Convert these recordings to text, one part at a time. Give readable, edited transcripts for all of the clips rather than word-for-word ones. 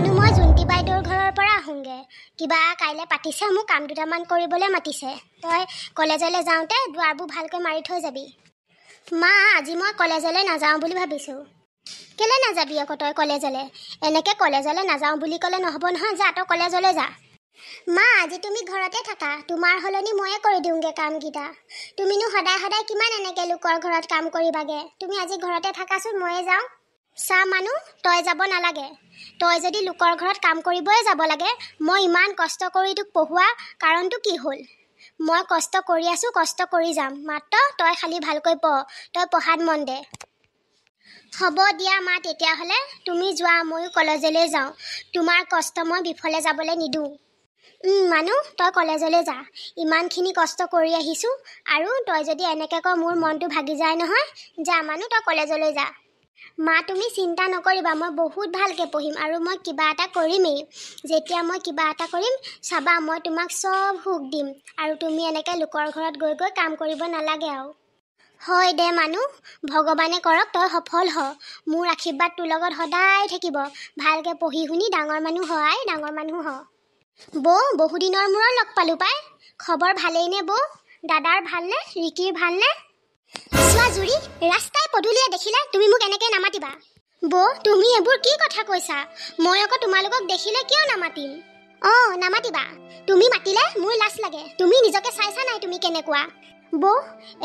মানুহ মই জুন্তি বাইদেউৰ ঘৰৰ পৰা আহোঁগে। কিবা কাইলৈ পাতিছে, মোক কাম দুটামান কৰিবলৈ মাতিছে। তই কলেজলৈ যাওঁতে দুৱাৰবোৰ ভালকৈ মাৰি থৈ যাবি। মা, আজি মই কলেজলৈ নাযাওঁ বুলি ভাবিছোঁ। কেলৈ নাযাবি আকৌ তই কলেজলৈ? এনেকৈ কলেজলৈ নাযাওঁ বুলি ক'লে নহ'ব নহয়, যা তই কলেজলৈ যা। মা, আজি তুমি ঘৰতে থাকা, তোমাৰ সলনি ময়ে কৰি দিওঁগৈ কামকেইটা। তুমিনো সদায় সদায় কিমান এনেকৈ লোকৰ ঘৰত কাম কৰিবাগে? তুমি আজি ঘৰতে থাকাচোন, ময়ে যাওঁ। চা মানুহ, তই যাব নালাগে। তই যদি লোকৰ ঘৰত কাম কৰিবই যাব লাগে, মই ইমান কষ্ট কৰি তোক পঢ়োৱা কাৰণটো কি হ'ল? মই কষ্ট কৰি আছোঁ, কষ্ট কৰি যাম, মাত্ৰ তই খালি ভালকৈ পঢ়, তই পঢ়াত মন দে। হ'ব দিয়া মা, তেতিয়াহ'লে তুমি যোৱা, ময়ো কলেজলৈ যাওঁ। তোমাৰ কষ্ট মই বিফলে যাবলৈ নিদিওঁ। মানুহ, তই কলেজলৈ যা, ইমানখিনি কষ্ট কৰি আহিছোঁ, আৰু তই যদি এনেকৈ ক মোৰ মনটো ভাগি যায় নহয়। যা মানুহ, তই কলেজলৈ যা। মা, তুমি চিন্তা নকৰিবা, মই বহুত ভালকৈ পঢ়িম আৰু মই কিবা এটা কৰিমেই। যেতিয়া মই কিবা এটা কৰিম, চাবা মই তোমাক চব সুখ দিম, আৰু তুমি এনেকৈ লোকৰ ঘৰত গৈ গৈ কাম কৰিব নালাগে আৰু। হয় দে মানুহ, ভগৱানে কৰক তই সফল হ। মোৰ আশীৰ্বাদ তোৰ লগত সদায় থাকিব। ভালকৈ পঢ়ি শুনি ডাঙৰ মানুহ হয়, ডাঙৰ মানুহ হ। বৌ, বহুদিনৰ মূৰত লগ পালোঁ পাই। খবৰ ভালেই নে বৌ? দাদাৰ ভালনে? ৰিকিৰ ভালনে? চোৱা জুৰি, ৰাস্তাই পদূলিয়ে দেখিলে তুমি মোক এনেকৈ নামাতিবা। বৌ, তুমি এইবোৰ কি কথা কৈছা? মই আকৌ তোমালোকক দেখিলে কিয় নামাতিম? নামাতিবা। তুমি মাতিলে মোৰ লাজ লাগে। তুমি নিজকে চাইছা নাই তুমি কেনেকুৱা? বৌ,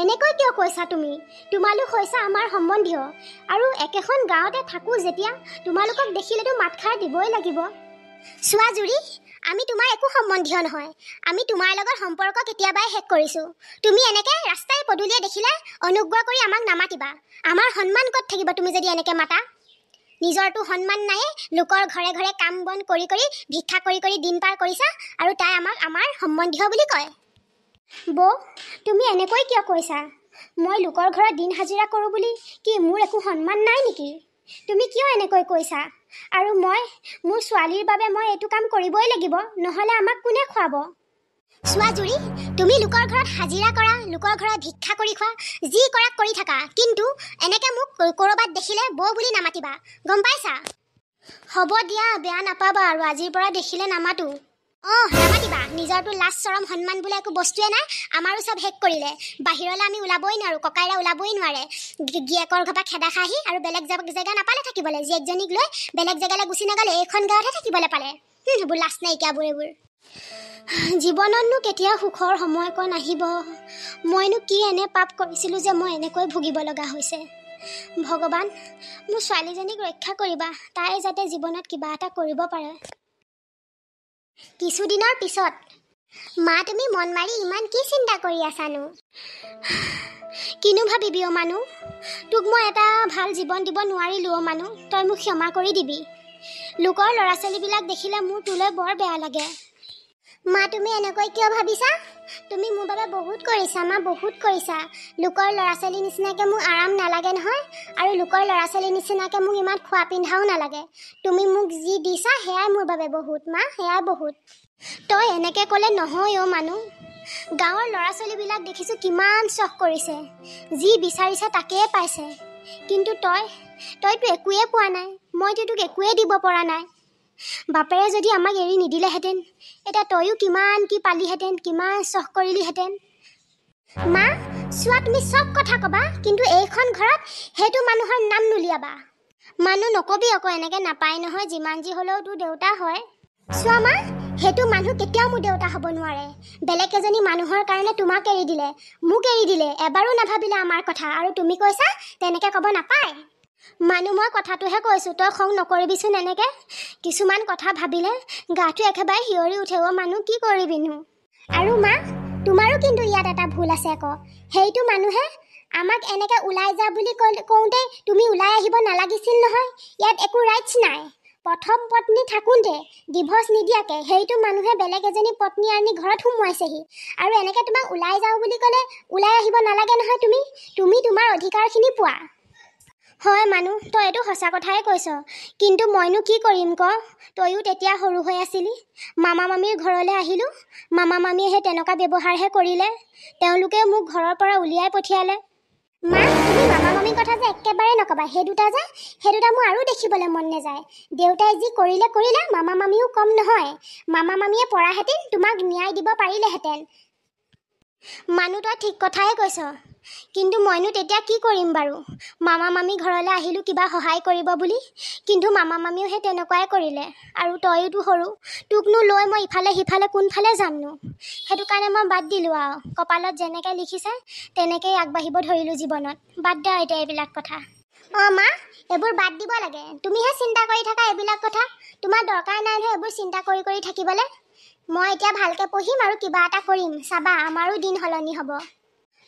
এনেকৈ কিয় কৈছা তুমি? তোমালোক হৈছা আমাৰ সম্বন্ধীয়, আৰু একেখন গাঁৱতে থাকোঁ যেতিয়া তোমালোকক দেখিলেতো মাতষাৰ দিবই লাগিব। চোৱা জুৰি, আমি তোমাৰ একো সম্বন্ধীয় নহয়। আমি তোমাৰ লগত সম্পৰ্ক কেতিয়াবাই শেষ কৰিছোঁ। তুমি এনেকৈ ৰাস্তাই পদূলিয়ে দেখিলে অনুগ্ৰহ কৰি আমাক নামাতিবা। আমাৰ সন্মান ক'ত থাকিব তুমি যদি এনেকৈ মাতা? নিজৰটো সন্মান নায়ে, লোকৰ ঘৰে ঘৰে কাম বন কৰি কৰি ভিক্ষা কৰি কৰি দিন পাৰ কৰিছা, আৰু তাই আমাক আমাৰ সম্বন্ধীয় বুলি কয়। বৌ, তুমি এনেকৈ কিয় কৈছা? মই লোকৰ ঘৰত দিন হাজিৰা কৰোঁ বুলি কি মোৰ একো সন্মান নাই নেকি? তুমি কিয় এনেকৈ কৈছা? আৰু মোৰ ছোৱালীৰ বাবে মই এইটো কাম কৰিবই লাগিব, নহ'লে আমাক কোনে খুৱাব? চোৱা জুৰি, তুমি লোকৰ ঘৰত হাজিৰা কৰা, লোকৰ ঘৰত ভিক্ষা কৰি খোৱা, যি কৰা কৰি থাকা, কিন্তু এনেকৈ মোক ক'ৰবাত দেখিলে বৌ বুলি নামাতিবা, গম পাইছা? হ'ব দিয়া, বেয়া নাপাবা, আৰু আজিৰ পৰা দেখিলে নামাতো। নামাতিবা। নিজৰটো লাজ চৰম সন্মান বোলে একো বস্তুৱে নাই। আমাৰো চব শেষ কৰিলে। বাহিৰলৈ আমি ওলাবই নোৱাৰোঁ, ককাইৰা ওলাবই নোৱাৰে। গিয়েকৰ ঘৰ পৰা খেদা খাহি আৰু বেলেগ জেগা নাপালে থাকিবলৈ। জীয়েকজনীক লৈ বেলেগ জেগালৈ গুচি নাগ'লে, এইখন গাঁৱতহে থাকিবলৈ পালে। সেইবোৰ লাজ নাইকিয়াবোৰ এইবোৰ। জীৱনতনো কেতিয়া সুখৰ সময়কণ আহিব? মইনো কি এনে পাপ কৰিছিলোঁ যে মই এনেকৈ ভুগিব লগা হৈছে? ভগৱান, মোৰ ছোৱালীজনীক ৰক্ষা কৰিবা, তাই যাতে জীৱনত কিবা এটা কৰিব পাৰে। কিছুদিনৰ পিছত। মা, তুমি মন মাৰি ইমান কি চিন্তা কৰি আছানো? কিনো ভাবিবি মানুহ? তোক মই এটা ভাল জীৱন দিব নোৱাৰিলোঁ মানুহ, তই মোক ক্ষমা কৰি দিবি। লোকৰ ল'ৰা ছোৱালীবিলাক দেখিলে মোৰ তোলৈ বৰ বেয়া লাগে। মা, তুমি এনেকৈ কিয় ভাবিছা? তুমি মোৰ বাবে বহুত কৰিছা মা, বহুত কৰিছা। লোকৰ ল'ৰা ছোৱালীৰ নিচিনাকৈ মোক আৰাম নালাগে নহয়, আৰু লোকৰ ল'ৰা ছোৱালীৰ নিচিনাকৈ মোক ইমান খোৱা পিন্ধাও নালাগে। তুমি মোক যি দিছা সেয়াই মোৰ বাবে বহুত মা, সেয়াই বহুত। তই এনেকৈ ক'লে নহয় মানুহ। গাঁৱৰ ল'ৰা ছোৱালীবিলাক দেখিছোঁ কিমান চখ কৰিছে, যি বিচাৰিছে তাকেই পাইছে, কিন্তু তইতো একোৱে পোৱা নাই। মইতো তোক একোৱে দিব পৰা নাই। বাপেৰে যদি আমাক এৰি নিদিলেহেঁতেন, এতিয়া তইও কিমান কি পালিহেঁতেন, কিমান চখ কৰিলিহেঁতেন। মা, চোৱা তুমি চব কথা ক'বা, কিন্তু এইখন ঘৰত সেইটো মানুহৰ নাম নুলিয়াবা। মানুহ নকবি আকৌ, এনেকৈ নাপায় নহয়, যিমান যি হ'লেও তোৰ দেউতা হয়। চোৱা মা, সেইটো মানুহ কেতিয়াও মোৰ দেউতা হ'ব নোৱাৰে। বেলেগ এজনী মানুহৰ কাৰণে তোমাক এৰি দিলে, মোক এৰি দিলে, এবাৰো নাভাবিলে আমাৰ কথা, আৰু তুমি কৈছা তেনেকৈ ক'ব নাপায়। মানুহ, মই কথাটোহে কৈছোঁ, তই খং নকৰিবিচোন এনেকৈ। কিছুমান কথা ভাবিলে গাটো একেবাৰে শিয়ৰি উঠে। মানুহ কি কৰিবিনো? আৰু মা, তোমাৰো কিন্তু ইয়াত এটা ভুল আছে আকৌ। সেইটো মানুহে আমাক এনেকৈ ওলাই যা বুলি কওঁতে তুমি ওলাই আহিব নালাগিছিল নহয়। ইয়াত একো ৰাইটছ নাই। প্ৰথম পত্নী থাকোঁতে ডিভৰ্চ নিদিয়াকৈ সেইটো মানুহে বেলেগ এজনী পত্নী আনি ঘৰত সোমোৱাইছেহি, আৰু এনেকৈ তোমাক ওলাই যাওঁ বুলি ক'লে ওলাই আহিব নালাগে নহয়। তুমি তোমাৰ অধিকাৰখিনি পোৱা। হয় মানুহ, তই এইটো সঁচা কথাই কৈছ, কিন্তু মইনো কি কৰিম ক? তইও তেতিয়া সৰু হৈ আছিলি। মামা মামীৰ ঘৰলৈ আহিলোঁ, মামা মামীয়ে সেই তেনেকুৱা ব্যৱহাৰহে কৰিলে। তেওঁলোকে মোক ঘৰৰ পৰা উলিয়াই পঠিয়ালে। মা তুমি মামা মামীৰ কথা যে একেবাৰে নকবা, সেই দুটা মোৰ আৰু দেখিবলৈ মন নাযায়। দেউতাই যি কৰিলে মামা মামীও কম নহয়। মামা মামীয়ে পৰাহেঁতেন তোমাক ন্যায় দিব পাৰিলেহেঁতেন। মানুহ তই ঠিক কথাই কৈছ, কিন্তু মইনো তেতিয়া কি কৰিম বাৰু? মামা মামী ঘৰলৈ আহিলোঁ কিবা সহায় কৰিব বুলি, কিন্তু মামা মামীও সেই তেনেকুৱাই কৰিলে। আৰু তইয়োতো সৰু, তোকনো লৈ মই ইফালে সিফালে কোনফালে যামনো? সেইটো কাৰণে মই বাদ দিলোঁ আৰু। কপালত যেনেকৈ লিখিছে তেনেকেই আগবাঢ়িব ধৰিলোঁ জীৱনত। বাদ দে এতিয়া এইবিলাক কথা। অঁ মা, এইবোৰ বাদ দিব লাগে। তুমিহে চিন্তা কৰি থাকা এইবিলাক কথা। তোমাৰ দৰকাৰ নাই নহয় এইবোৰ চিন্তা কৰি থাকিবলৈ। মই এতিয়া ভালকৈ পঢ়িম আৰু কিবা এটা কৰিম, চাবা আমাৰো দিন সলনি হ'ব।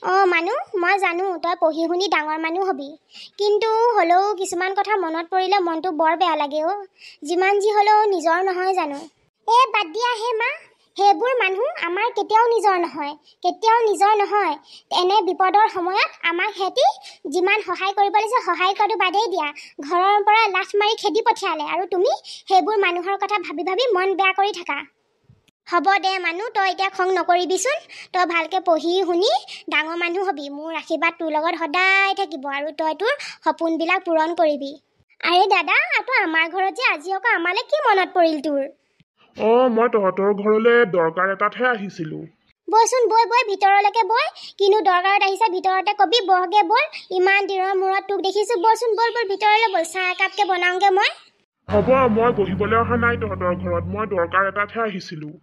অঁ মানুহ, মই জানো তই পঢ়ি শুনি ডাঙৰ মানুহ হবি, কিন্তু হ'লেও কিছুমান কথা মনত পৰিলে মনটো বৰ বেয়া লাগে অ'। যিমান যি হ'লেও নিজৰ নহয় জানো? বাদ দিয়া হে মা, সেইবোৰ মানুহ আমাৰ কেতিয়াও নিজৰ নহয়। এনে বিপদৰ সময়ত আমাক সিহঁতি যিমান সহায় কৰিব লাগিছে সহায় কৰাটো বাদেই দিয়া, ঘৰৰ পৰা লাঠ মাৰি খেদি পঠিয়ালে, আৰু তুমি সেইবোৰ মানুহৰ কথা ভাবি ভাবি মন বেয়া কৰি থাকা। হ'ব দে মানুহ, তই এতিয়া খং নকৰিবিচোন। তই ভালকৈ পঢ়ি শুনি ডাঙৰ মানুহ হবি। মোৰ আশীৰ্বাদ তোৰ লগত সদায় থাকিব, আৰু তই তোৰ সপোনবিলাক পূৰণ কৰিবি। আৰে দাদা, তই আমাৰ ঘৰত যে আজি আকৌ আমালৈ কি মনত পৰিল তোৰ? মই তহঁতৰ ঘৰলৈ দৰকাৰ এটাতহে আহিছিলোঁ। বৈচোন বৈ ভিতৰলৈকে বৈ। কিনো দৰকাৰত আহিছে ভিতৰতে কবি, বহগে বল। ইমান দিনৰ মূৰত তোক দেখিছোঁ, বলচোন বল ভিতৰলৈ বল, চাহ একাপকে বনাওঁগে মই। হ'ব, মই বহিবলৈ অহা নাই তহঁতৰ ঘৰত, মই দৰকাৰ এটাতহে আহিছিলোঁ।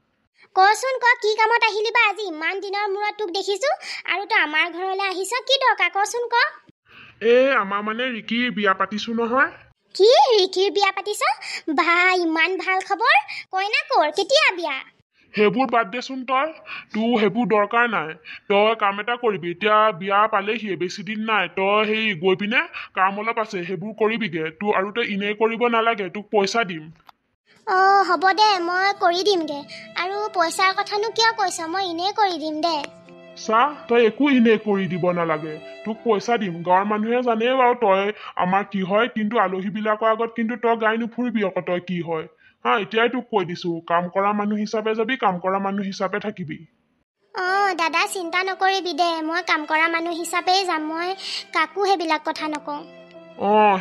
কচোন ক, কি কামত আহিলি বা আজি? ইমান দিনৰ মূৰত তোক দেখিছোঁ আৰু তই আমাৰ ঘৰলৈ আহিছ, কি দৰকাৰ কচোন ক? আমাৰ মানে ৰিকিৰ বিয়া পাতিছোঁ নহয়। কি ৰিকিৰ বিয়া পাতিছ? বা ইমান ভাল খবৰ। কইনা ক'ৰ, কেতিয়া বিয়া? সেইবোৰ বাদ দেচোন তই, তোৰ সেইবোৰ দৰকাৰ নাই। তই কাম এটা কৰিবি, এতিয়া বিয়া পালেহি বেছি দিন নাই। তই সেই গৈ পিনে কাম অলপ আছে সেইবোৰ কৰিবিগে। আৰু তই এনেই কৰিব নালাগে, তোক পইচা দিম। অঁ হ'ব দে, মই কৰি দিমগে। আৰু পইচাৰ কথানো কিয় কৈছ? মই এনেই কৰি দিম দে। চাহ, তই একো এনেই কৰি দিব নালাগে, তোক পইচা দিম। গাঁৱৰ মানুহে জানে বাৰু তই আমাৰ কি হয়, কিন্তু আলহীবিলাকৰ আগত কিন্তু তই গাই নুফুৰিবি আকৌ তই কি হয়। এতিয়াই তোক কৈ দিছোঁ, কাম কৰা মানুহ হিচাপে যাবি, কাম কৰা মানুহ হিচাপে থাকিবি। অঁ দাদা, চিন্তা নকৰিবি দে, মই কাম কৰা মানুহ হিচাপেই যাম। মই কাকো সেইবিলাক কথা নকওঁ।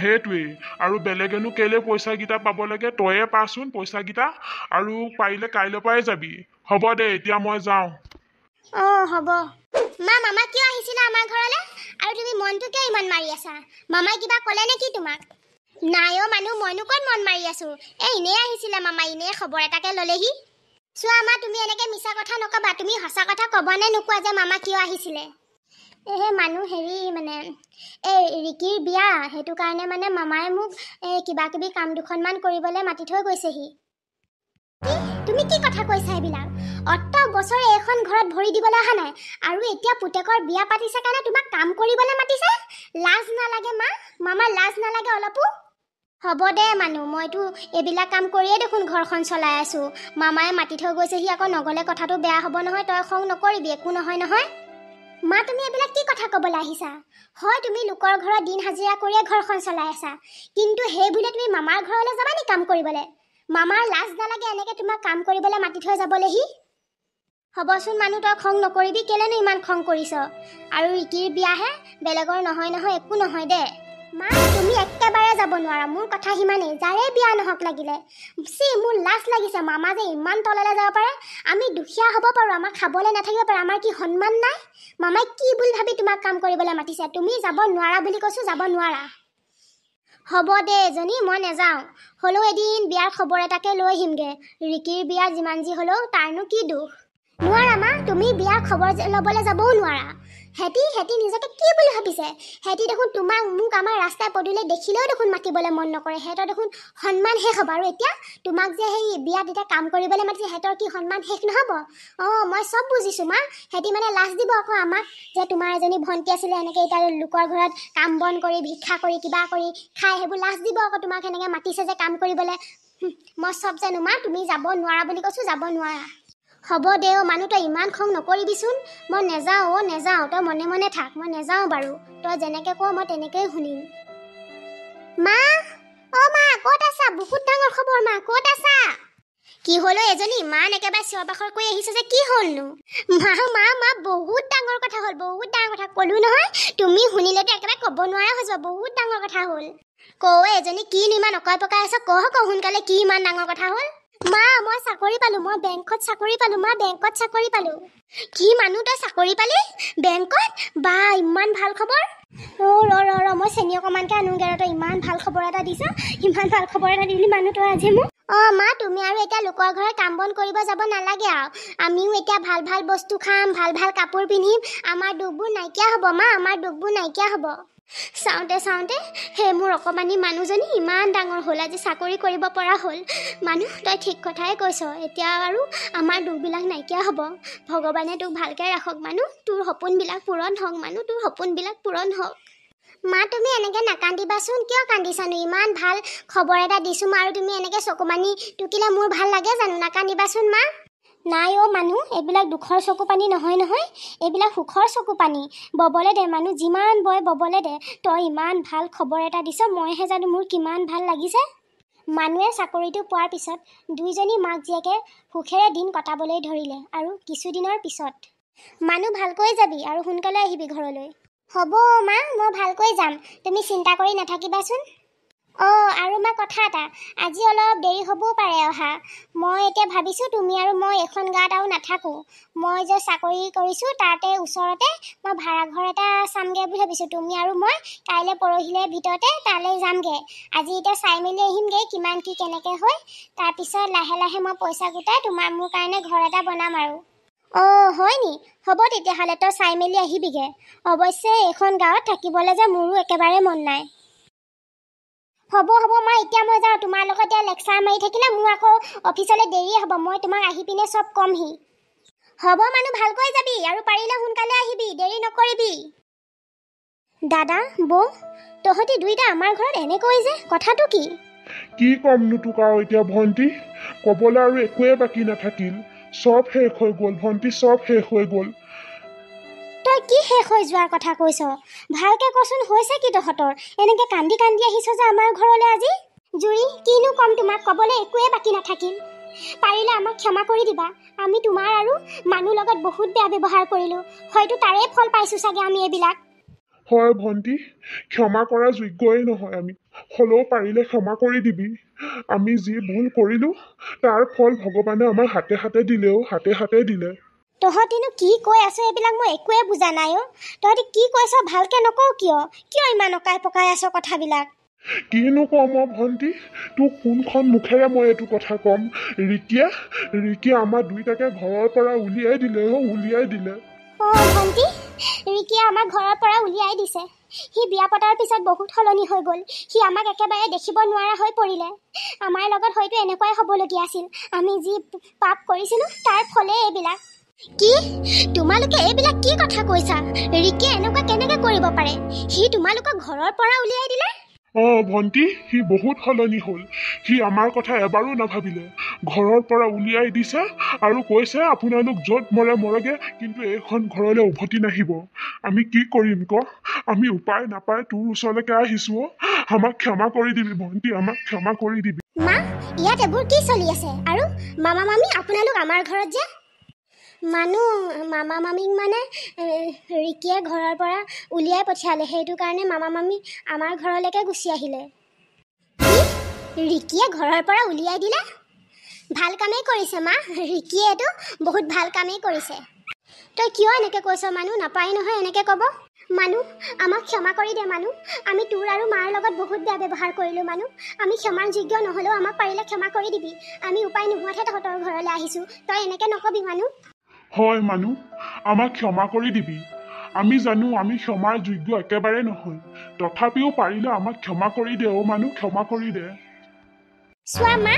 সেইটোৱেই। আৰু বেলেগেনো কেলে পইচাকেইটা পাব লাগে, তয়ে পাচোন পইচাকেইটা, আৰু পাৰিলে কাইলৈ পৰাই যাবি। হ'ব দে, এতিয়া মই যাওঁ। অঁ হ'ব। মামা কিয় আহিছিলা আমাৰ ঘৰলৈ? আৰু তুমি মনটো কিয় ইমান মাৰি আছা? মামাই কিবা ক'লে নেকি তোমাক? নাই অ' মানুহ, মইনো ক'ত মন মাৰি আছোঁ। এনেই আহিছিলে মামা, এনেই খবৰ এটাকে ল'লেহি। চোৱা মা, তুমি এনেকৈ মিছা কথা নক'বা। তুমি সঁচা কথা ক'বানে নোকোৱা যে মামা কিয় আহিছিলে? মানুহ হেৰি মানে ৰিকিৰ বিয়া, সেইটো কাৰণে মানে মামাই মোক কিবা কিবি কাম দুখনমান কৰিবলৈ মাতি থৈ গৈছেহি। তুমি কি কথা কৈছা এইবিলাক? অত বছৰে এখন ঘৰত ভৰি দিবলৈ অহা নাই, আৰু এতিয়া পুতেকৰ বিয়া পাতিছে কাৰণে তোমাক কাম কৰিবলৈ মাতিছে? লাজ নালাগে মা? মামাৰ লাজ নালাগে অলপো? হ'ব দে মানুহ, মইতো এইবিলাক কাম কৰিয়ে দেখোন ঘৰখন চলাই আছোঁ। মামায়ে মাতি থৈ গৈছেহি, আকৌ নগ'লে কথাটো বেয়া হ'ব নহয়। তই খং নকৰিবি, একো নহয়। মা, তুমি এইবিলাক কি কথা ক'বলৈ আহিছা? হয়, তুমি লোকৰ ঘৰত দিন হাজিৰা কৰিয়ে ঘৰখন চলাই আছা, কিন্তু সেই বুলি তুমি মামাৰ ঘৰলৈ যাবা নি কাম কৰিবলৈ? মামাৰ লাজ নালাগে এনেকৈ তোমাক কাম কৰিবলৈ মাতি থৈ যাবলৈহি? হ'বচোন মানুহ, তই খং নকৰিবি। কেলেনো ইমান খং কৰিছ? আৰু ৰিকিৰ বিয়াহে, বেলেগৰ নহয়, একো নহয় দে। মা, তুমি একেবাৰে যাব নোৱাৰা, মোৰ কথা সিমানেই। যাৰে বিয়া নহওক লাগিলে। মোৰ লাজ লাগিছে, মামা যে ইমান তললৈ যাব পাৰে। আমি দুখীয়া হ'ব পাৰোঁ, আমাক খাবলৈ নাথাকিব পাৰে, আমাৰ কি সন্মান নাই? মামাই কি বুলি ভাবি তোমাক কাম কৰিবলৈ মাতিছে? তুমি যাব নোৱাৰা বুলি কৈছোঁ, যাব নোৱাৰা। হ'ব দে এজনী, মই নাযাওঁ। হ'লেও এদিন বিয়াৰ খবৰ এটাকে লৈ আহিমগে। ৰিকিৰ বিয়া যিমান যি হ'লেও তাৰনো কি দুখ? নোৱাৰা মা, তুমি বিয়াৰ খবৰ ল'বলৈ যাবও নোৱাৰা। সিহঁতি নিজকে কি বুলি ভাবিছে? সিহঁতি দেখোন মোক আমাৰ ৰাস্তাই পদূলিয়ে দেখিলেও দেখোন মাতিবলৈ মন নকৰে। সিহঁতৰ দেখোন সন্মান শেষ হ'ব। আৰু এতিয়া তোমাক যে সেই বিয়াত এতিয়া কাম কৰিবলৈ মাতিছে, সিহঁতৰ কি সন্মান শেষ নহ'ব? মই চব বুজিছোঁ মা। সিহঁতি মানে লাজ দিব আকৌ আমাক, যে তোমাৰ এজনী ভণ্টি আছিলে এনেকৈ এতিয়া লোকৰ ঘৰত কাম বন কৰি, ভিক্ষা কৰি, কিবা কৰি খাই, সেইবোৰ লাজ দিব আকৌ তোমাক সেনেকৈ মাতিছে যে কাম কৰিবলৈ। মই চব জানো মা, তুমি যাব নোৱাৰা বুলি কৈছোঁ, যাব নোৱাৰা। হ'ব দে মানুহ, তই ইমান খং নকৰিবিচোন। মই নেযাওঁ, তই মনে মনে থাক। মই নেযাওঁ বাৰু, তই যেনেকৈ কওঁ মই তেনেকৈয়ে শুনিম। মা, মা ক'ত আছা? বহুত ডাঙৰ খবৰ মা, ক'ত আছা? কি হলো এজনী ইমান একেবাৰে চিঞৰ বাখৰ কৰি আহিছে যে কি হ'লনো মা বহুত ডাঙৰ কথা হ'ল বহুত ডাঙৰ কথা ক'লো নহয় তুমি শুনিলেতো একেবাৰে ক'ব নোৱাৰা হৈ যাব বহুত ডাঙৰ কথা হ'ল কওঁ এজনী কিনো ইমান অকয় পকাই আছ কওঁ সোনকালে কি ইমান ডাঙৰ কথা হ'ল মা মই চাকৰি পালো মই বেংকত চাকৰি পালো মা বেংকত চাকৰি পালো কি মানুহ তই চাকৰি পালি বেংকত বা ইমান ভাল খবৰ ৰ মই চেনি অকণমানকৈ আনোগৈ তই ইমান ভাল খবৰ এটা দিছ ইমান ভাল খবৰ এটা দিলি মানুহ তই আজি মোক মা তুমি আৰু এতিয়া লোকৰ ঘৰত কাম বন কৰিব যাব নালাগে আৰু আমিও এতিয়া ভাল ভাল বস্তু খাম ভাল ভাল কাপোৰ পিন্ধিম আমাৰ দুখবোৰ নাইকিয়া হ'ব মা আমাৰ দুখবোৰ নাইকিয়া হ'ব চাওঁতে সেই মোৰ অকণমানি মানুহজনী ইমান ডাঙৰ হ'ল আজি চাকৰি কৰিব পৰা হ'ল মানুহ তই ঠিক কথাই কৈছ এতিয়া আৰু আমাৰ দুখবিলাক নাইকিয়া হ'ব ভগৱানে তোক ভালকৈ ৰাখক মানুহ তোৰ সপোনবিলাক পূৰণ হওক মানুহ তোৰ সপোনবিলাক পূৰণ হওক মা তুমি এনেকৈ নাকান্দিবাচোন কিয় কান্দিছানো ইমান ভাল খবৰ এটা দিছোঁ মা আৰু তুমি এনেকৈ চকুপানী টুকিলে মোৰ ভাল লাগে জানো নাকান্দিবাচোন মা নাই মানুহ এইবিলাক দুখৰ চকু পানী নহয় এইবিলাক সুখৰ চকু পানী ববলৈ দে মানুহ যিমান বয় ববলৈ দে তই ইমান ভাল খবৰ এটা দিছ মইহে জানো মোৰ কিমান ভাল লাগিছে মানুহে চাকৰিটো পোৱাৰ পিছত দুইজনী মাক জীয়েকে সুখেৰে দিন কটাবলৈ ধৰিলে আৰু কিছুদিনৰ পিছত মানুহ ভালকৈ যাবি আৰু সোনকালে আহিবি ঘৰলৈ হ'ব মা মই ভালকৈ যাম তুমি চিন্তা কৰি নাথাকিবাচোন আৰু মা কথা এটা আজি অলপ দেৰি হ'বও পাৰে অহা মই এতিয়া ভাবিছোঁ তুমি আৰু মই এখন গাঁৱত আৰু নাথাকোঁ মই যে চাকৰি কৰিছোঁ তাতে ওচৰতে মই ভাড়াঘৰ এটা চামগৈ বুলি ভাবিছোঁ তুমি আৰু মই কাইলৈ পৰহিলৈ ভিতৰতে তালৈ যামগৈ আজি এতিয়া চাই মেলি আহিমগৈ কিমান কি কেনেকৈ হয় তাৰপিছত লাহে লাহে মই পইচা গোটাই মোৰ কাৰণে ঘৰ এটা বনাম আৰু হয় নি হ'ব তেতিয়াহ'লে তই চাই মেলি আহিবিগৈ অৱশ্যে এইখন গাঁৱত থাকিবলৈ যে মোৰো একেবাৰে মন নাই হ'ব মা এতিয়া মই যাওঁ তোমাৰ লগত এতিয়া লেকচাৰ মাৰি থাকিলে মোৰ আকৌ অফিচলৈ দেৰিয়ে হ'ব মই তোমাক আহি পিনে চব কমহি হ'ব মানুহ ভালকৈ যাবি আৰু পাৰিলে সোনকালে আহিবি দেৰি নকৰিবি দাদা বৌ তহঁতি দুইটা আমাৰ ঘৰত এনেকৈ যে কথাটো কি ক'মনো তোক আৰু এতিয়া ভণ্টি ক'বলৈ আৰু একোৱে বাকী নাথাকিল চব শেষ হৈ গ'ল ভণ্টি চব শেষ হৈ গ'ল তই কি শেষ হৈ যোৱাৰ কথা কৈছ ভালকৈ কচোন হৈছে কি তহঁতৰ এনেকৈ কান্দি আহিছ যে আমাৰ ঘৰলৈ আজি জুৰি কিনো ক'ম তোমাক ক'বলৈ একোৱে বাকী নাথাকিল পাৰিলে আমাক ক্ষমা কৰি দিবা আমি তোমাৰ আৰু মানুহ লগত বহুত বেয়া ব্যৱহাৰ কৰিলোঁ হয়তো তাৰে ফল পাইছোঁ চাগে আমি এইবিলাক হয় ভণ্টি ক্ষমা কৰা যোগ্যই নহয় আমি হ'লেও পাৰিলে ক্ষমা কৰি দিবি আমি যি ভুল কৰিলোঁ তাৰ ফল ভগৱানে আমাৰ হাতে হাতে দিলে তহঁতিনো কি কৈ আছ এইবিলাক মই একোৱে বুজা নাই তহঁতি কি কৈছ ভালকৈ নকওঁ কিয় ইমান অকাই পকাই আছ কথাবিলাক কিনো ক'ম ভণ্টি তোক কোনখন মুখেৰে মই এইটো কথা ক'ম ৰিকিয়ে আমাৰ দুইটাকে ঘৰৰ পৰা উলিয়াই দিলে ভণ্টি ৰিকিয়ে আমাক ঘৰৰ পৰা উলিয়াই দিছে সি বিয়া পতাৰ পিছত বহুত সলনি হৈ গ'ল সি আমাক একেবাৰে দেখিব নোৱাৰা হৈ পৰিলে আমাৰ লগত হয়তো এনেকুৱাই হ'বলগীয়া আছিল আমি যি পাপ কৰিছিলোঁ তাৰ ফলে এইবিলাক কি তোমালোকে এইবিলাক কি কথা কৈছা ৰিকিয়ে এনেকুৱা কেনেকৈ কৰিব পাৰে সি তোমালোকক ঘৰৰ পৰা উলিয়াই দিলে ভণ্টি সি বহুত সলনি হ'ল সি আমাৰ কথা এবাৰো নাভাবিলে ঘৰৰ পৰা উলিয়াই দিছে আৰু কৈছে আপোনালোক য'ত মৰেগে কিন্তু এইখন ঘৰলৈ উভতি নাহিব আমি কি কৰিম আমি উপায় নাপাই তোৰ ওচৰলৈকে আহিছোঁ আমাক ক্ষমা কৰি দিবি ভণ্টি আমাক ক্ষমা কৰি দিবি মা ইয়াত এইবোৰ কি চলি আছে আৰু মামা মামী আপোনালোক আমাৰ ঘৰত যে মামা মামীক মানে ৰিকিয়ে ঘৰৰ পৰা উলিয়াই পঠিয়ালে সেইটো কাৰণে মামা মামী আমাৰ ঘৰলৈকে গুচি আহিলে ৰিকিয়ে ঘৰৰ পৰা উলিয়াই দিলে ভাল কামেই কৰিছে মা ৰিকিয়ে এইটো বহুত ভাল কামেই কৰিছে তই কিয় এনেকৈ কৈছ মানুহ নাপায় নহয় এনেকৈ ক'ব মানুহ আমাক ক্ষমা কৰি দে মানুহ আমি তোৰ আৰু মাৰ লগত বহুত বেয়া ব্যৱহাৰ কৰিলোঁ মানুহ আমি ক্ষমাৰ যোগ্য নহ'লেও আমাক পাৰিলে ক্ষমা কৰি দিবি আমি উপায় নোহোৱাতহে তহঁতৰ ঘৰলৈ আহিছোঁ তই এনেকৈ নকবি মানুহ হয় মানুহ আমাক ক্ষমা কৰি দিবি আমি জানো আমি ক্ষমাৰ যোগ্য একেবাৰে নহয় তথাপিও পাৰিলে আমাক ক্ষমা কৰি দে মানুহ ক্ষমা কৰি দে চোৱা মা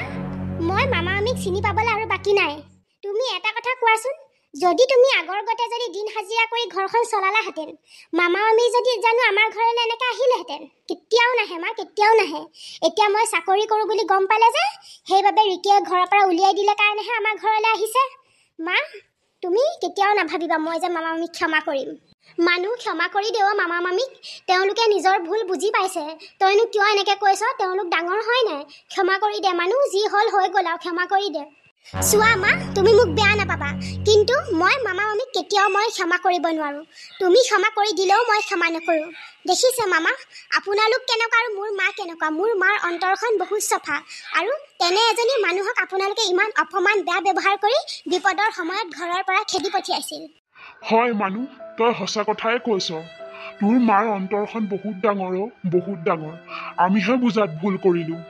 মই মামা মামীক চিনি পাবলৈ আৰু বাকী নাই তুমি এটা কথা কোৱাচোন যদি তুমি আগৰ গতে যদি দিন হাজিৰা কৰি ঘৰখন চলালাহেঁতেন মামা মামী যদি জানো আমাৰ ঘৰলৈ এনেকৈ আহিলেহেঁতেন কেতিয়াও নাহে মা কেতিয়াও নাহে এতিয়া মই চাকৰি কৰোঁ বুলি গম পালে যে সেইবাবে ৰিকিয়ে ঘৰৰ পৰা উলিয়াই দিলে কাৰণেহে আমাৰ ঘৰলৈ আহিছে মা তুমি কেতিয়াও নাভাবিবা মই যে মামা মামীক ক্ষমা কৰিম মানুহ ক্ষমা কৰি দেও মামা মামীক তেওঁলোকে নিজৰ ভুল বুজি পাইছে তইনো কিয় এনেকৈ কৈছ তেওঁলোক ডাঙৰ হয় নাই ক্ষমা কৰি দে মানুহ যি হ'ল হৈ গ'ল আৰু ক্ষমা কৰি দে চোৱা মা, তুমি মোক বেয়া নাপাবা, কিন্তু মই মামা মামীক কেতিয়াও মই ক্ষমা কৰিব নোৱাৰোঁ। তুমি ক্ষমা কৰি দিলেও মই ক্ষমা নকৰোঁ। দেখিছে মামা, আপোনালোক কেনেকুৱা আৰু মোৰ মা কেনেকুৱা। মোৰ মাৰ অন্তৰখন বহুত চফা, আৰু তেনে এজনী মানুহক আপোনালোকে ইমান অপমান বেয়া ব্যৱহাৰ কৰি বিপদৰ সময়ত ঘৰৰ পৰা খেদি পঠিয়াইছিল। হয় মানুহ, তই সঁচা কথাই কৈছ। তোৰ মাৰ অন্তৰখন বহুত ডাঙৰ, বহুত ডাঙৰ। আমিহে বুজাত ভুল কৰিলোঁ।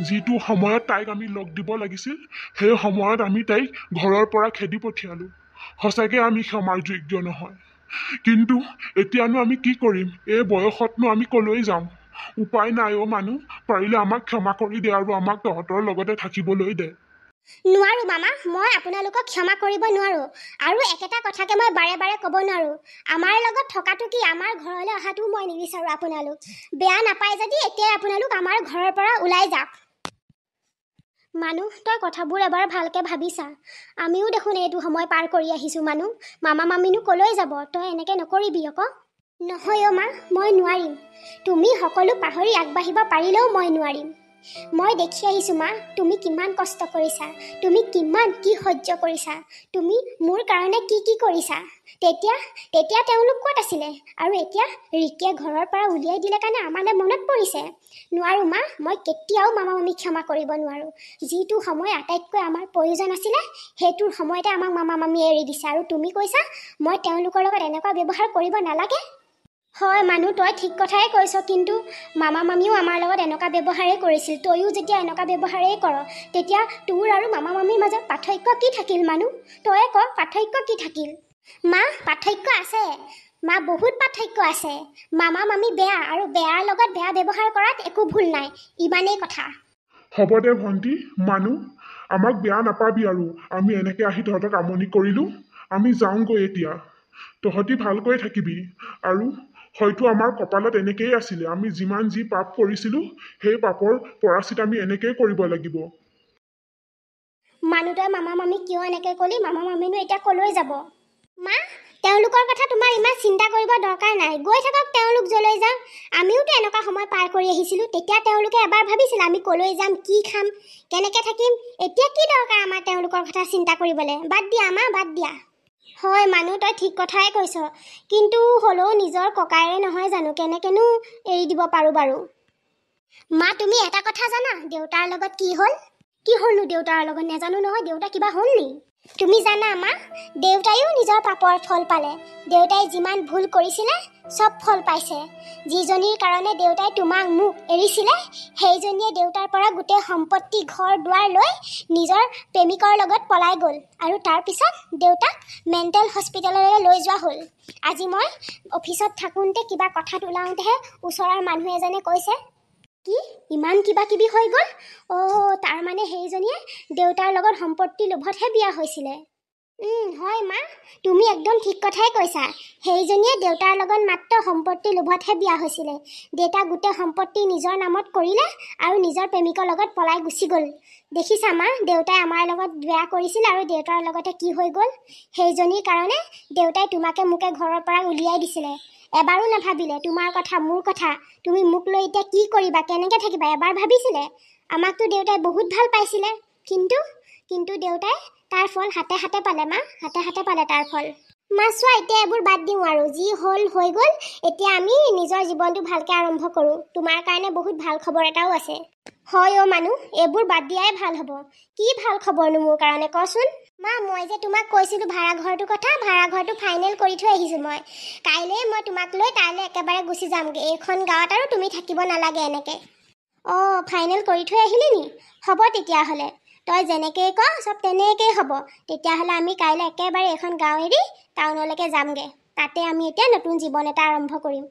যিটো সময়ত তাইক আমি লগ দিব লাগিছিল, সেই সময়ত আমি তাইক ঘৰৰ পৰা খেদি পঠিয়ালোঁ। সঁচাকৈ আমি ক্ষমাৰ যোগ্য নহয়। কিন্তু এতিয়ানো আমি কি কৰিম? এই বয়সতনো আমি কলৈ যাম? উপায় নাই মানুহ, পাৰিলে আমাক ক্ষমা কৰি দে আৰু আমাক তহঁতৰ লগতে থাকিবলৈ দে। নোৱাৰোঁ মামা, মই আপোনালোকক ক্ষমা কৰিব নোৱাৰোঁ। আৰু একেটা কথাকে মই বাৰে বাৰে ক'ব নোৱাৰোঁ। আমাৰ লগত থকাটো কি, আমাৰ ঘৰলৈ অহাটোও মই নিবিচাৰোঁ। আপোনালোক বেয়া নাপায় যদি এতিয়াই আপোনালোক আমাৰ ঘৰৰ পৰা ওলাই যাওক। মানুহ, তই কথাবোৰ এবাৰ ভালকৈ ভাবিছা। আমিও দেখোন এইটো সময় পাৰ কৰি আহিছোঁ। মানুহ, মামা মামীনো কলৈ যাব? তই এনেকৈ নকৰিবি আকৌ। নহয় মা, মই নোৱাৰিম। তুমি সকলো পাহৰি আগবাঢ়িব পাৰিলেও মই নোৱাৰিম। মই দেখি আহিছোঁ মা, তুমি কিমান কষ্ট কৰিছা, তুমি কিমান কি সহ্য কৰিছা, তুমি মোৰ কাৰণে কি কি কৰিছা। তেতিয়া তেওঁলোক ক'ত আছিলে? আৰু এতিয়া ৰিকিয়ে ঘৰৰ পৰা উলিয়াই দিলে কাৰণে আমালৈ মনত পৰিছে। নোৱাৰোঁ মা, মই কেতিয়াও মামা মামীক ক্ষমা কৰিব নোৱাৰোঁ। যিটো সময় আটাইতকৈ আমাৰ প্ৰয়োজন আছিলে, সেইটোৰ সময়তে আমাক মামা মামীয়ে এৰি দিছে। আৰু তুমি কৈছা মই তেওঁলোকৰ লগত এনেকুৱা ব্যৱহাৰ কৰিব নালাগে। হয় মানুহ, তই ঠিক কথাই কৈছ, কিন্তু মামা মামীও আমাৰ লগত এনেকুৱা ব্যৱহাৰেই কৰিছিল। তইও যেতিয়া এনেকুৱা ব্যৱহাৰেই কৰ, তেতিয়া তোৰ আৰু মামা মামীৰ মাজত পাৰ্থক্য কি থাকিল মানুহ? তয়ে ক, পাৰ্থক্য কি থাকিল? মা, পাৰ্থক্য আছে মা, বহুত পাৰ্থক্য আছে। মামা মামী বেয়া, আৰু বেয়াৰ লগত বেয়া ব্যৱহাৰ কৰাত একো ভুল নাই। ইমানেই কথা। হ'ব দে ভণ্টি, মানুহ, আমাক বেয়া নাপাবি আৰু আমি এনেকৈ আহি তহঁতক আমনি কৰিলোঁ। আমি যাওঁগৈ এতিয়া। তহঁতি ভালকৈ থাকিবি। আৰু হয়তো আমাৰ কপালত এনেকেই আছিলে। আমি যিমান যি পাপ কৰিছিলোঁ, সেই পাপৰ পৰাচিত আমি এনেকেই কৰিব লাগিব। মানুহ, তই মামা মামীক কিয় এনেকৈ ক'লি? মামা মামীনো এতিয়া কলৈ যাব? মা, তেওঁলোকৰ কথা তোমাৰ ইমান চিন্তা কৰিব দৰকাৰ নাই। গৈ থাকক তেওঁলোক যলৈ যাওঁ। আমিওতো এনেকুৱা সময় পাৰ কৰি আহিছিলোঁ। তেতিয়া তেওঁলোকে এবাৰ ভাবিছিল আমি কলৈ যাম, কি খাম, কেনেকৈ থাকিম। এতিয়া কি দৰকাৰ আমাৰ তেওঁলোকৰ কথা চিন্তা কৰিবলৈ? বাদ দিয়া মা, বাদ দিয়া। হয় মানুহ, তই ঠিক কথাই কৈছ, কিন্তু হ'লেও নিজৰ ককাইৰে নহয় জানো, কেনেকৈনো এৰি দিব পাৰোঁ বাৰু। মা, তুমি এটা কথা জানা দেউতাৰ লগত কি হ'ল? কি হ'লনো দেউতাৰ লগত? নেজানো নহয়, দেউতা কিবা হ'ল নি? তুমি জানা মা, দেউতায়ো নিজৰ পাপৰ ফল পালে। দেউতাই যিমান ভুল কৰিছিলে চব ফল পাইছে। যিজনীৰ কাৰণে দেউতাই তোমাক মোক এৰিছিলে, সেইজনীয়ে দেউতাৰ পৰা গোটেই সম্পত্তি, ঘৰ দুৱাৰ লৈ নিজৰ প্ৰেমিকৰ লগত পলাই গ'ল। আৰু তাৰপিছত দেউতাক মেণ্টেল হস্পিটেললৈ লৈ যোৱা হ'ল। আজি মই অফিচত থাকোঁতে কিবা কথাত ওলাওঁতেহে ওচৰৰ মানুহ এজনে কৈছে, কি ইমান কিবা কিবি হৈ গ'ল? তাৰমানে সেইজনীয়ে দেউতাৰ লগত সম্পত্তি লোভতহে বিয়া হৈছিলে। হয় মা, তুমি একদম ঠিক কথাই কৈছা। সেইজনীয়ে দেউতাৰ লগত মাত্ৰ সম্পত্তি লোভতহে বিয়া হৈছিলে। দেউতা গোটেই সম্পত্তি নিজৰ নামত কৰিলে আৰু নিজৰ প্ৰেমিকৰ লগত পলাই গুচি গ'ল। দেখিছা মা, দেউতাই আমাৰ লগত বেয়া কৰিছিল আৰু দেউতাৰ লগতে কি হৈ গ'ল। সেইজনীৰ কাৰণে দেউতাই তোমাকে মোকে ঘৰৰ পৰা উলিয়াই দিছিলে। এবাৰো নাভাবিলে তোমাৰ কথা, মোৰ কথা। তুমি মোক লৈ এতিয়া কি কৰিবা, কেনেকৈ থাকিবা, এবাৰ ভাবিছিলে? আমাকতো দেউতাই বহুত ভাল পাইছিলে, কিন্তু দেউতাই তাৰ ফল হাতে হাতে পালে মা, হাতে হাতে পালে তাৰ ফল। মা চোৱা, এতিয়া এইবোৰ বাদ দিওঁ আৰু যি হ'ল হৈ গ'ল। এতিয়া আমি নিজৰ জীৱনটো ভালকৈ আৰম্ভ কৰোঁ। তোমাৰ কাৰণে বহুত ভাল খবৰ এটাও আছে। হয় মানুহ, এইবোৰ বাদ দিয়াই ভাল হ'ব। কি ভাল খবৰনো মোৰ কাৰণে কচোন? মা, মই যে তোমাক কৈছিলোঁ ভাড়াঘৰটোৰ কথা, ভাড়াঘৰটো ফাইনেল কৰি থৈ আহিছোঁ মই। কাইলৈ মই তোমাক লৈ তাইলৈ একেবাৰে গুচি যামগৈ। এইখন গাঁৱত আৰু তুমি থাকিব নালাগে এনেকৈ। ফাইনেল কৰি থৈ আহিলি নি? হ'ব তেতিয়াহ'লে, তই যেনেকৈ ক চব তেনেকেই হ'ব। তেতিয়াহ'লে আমি কাইলৈ একেবাৰে এইখন গাঁও এৰি টাউনলৈকে যামগৈ। তাতে আমি এতিয়া নতুন জীৱন এটা আৰম্ভ কৰিম।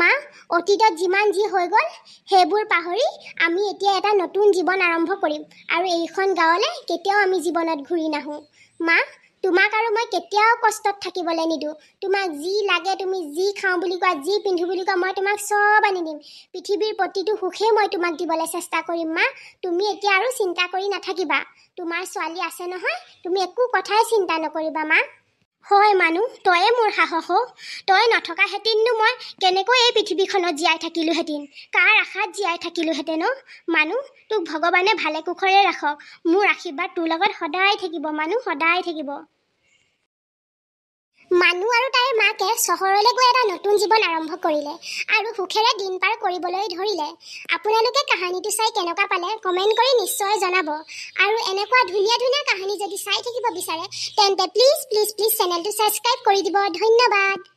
মা, অতীতত যিমান যি হৈ গ'ল সেইবোৰ পাহৰি আমি এতিয়া এটা নতুন জীৱন আৰম্ভ কৰিম। আৰু এইখন গাঁৱলৈ কেতিয়াও আমি জীৱনত ঘূৰি নাহোঁ। মা, তোমাক আৰু মই কেতিয়াও কষ্টত থাকিবলৈ নিদিওঁ। তোমাক যি লাগে, তুমি যি খাওঁ বুলি কোৱা, যি পিন্ধো বুলি কোৱা, মই তোমাক চব আনি দিম। পৃথিৱীৰ প্ৰতিটো সুখেই মই তোমাক দিবলৈ চেষ্টা কৰিম। মা, তুমি এতিয়া আৰু চিন্তা কৰি নাথাকিবা। তোমাৰ ছোৱালী আছে নহয়, তুমি একো কথাই চিন্তা নকৰিবা মা। হয় মানুহ, তয়ে মোৰ সাহস হ। তই নথকা হেঁতেননো মই কেনেকৈ এই পৃথিৱীখনত জীয়াই থাকিলোহেঁতেন, কাৰ আশাত জীয়াই থাকিলোহেঁতেন মানুহ। তোক ভগৱানে ভালে কুশলে ৰাখক। মোৰ আশীৰ্বাদ তোৰ লগত সদায় থাকিব মানুহ, সদায় থাকিব। মানুহ আৰু তাইৰ মাকে চহৰলৈ গৈ এটা নতুন জীৱন আৰম্ভ কৰিলে আৰু সুখেৰে দিন পাৰ কৰিবলৈ ধৰিলে। আপোনালোকে কাহিনীটো চাই কেনেকুৱা পালে কমেণ্ট কৰি নিশ্চয় জনাব। আৰু এনেকুৱা ধুনীয়া ধুনীয়া কাহিনী যদি চাই থাকিব বিচাৰে তেন্তে প্লিজ প্লিজ প্লিজ চেনেলটো ছাবস্ক্ৰাইব কৰি দিব। ধন্যবাদ।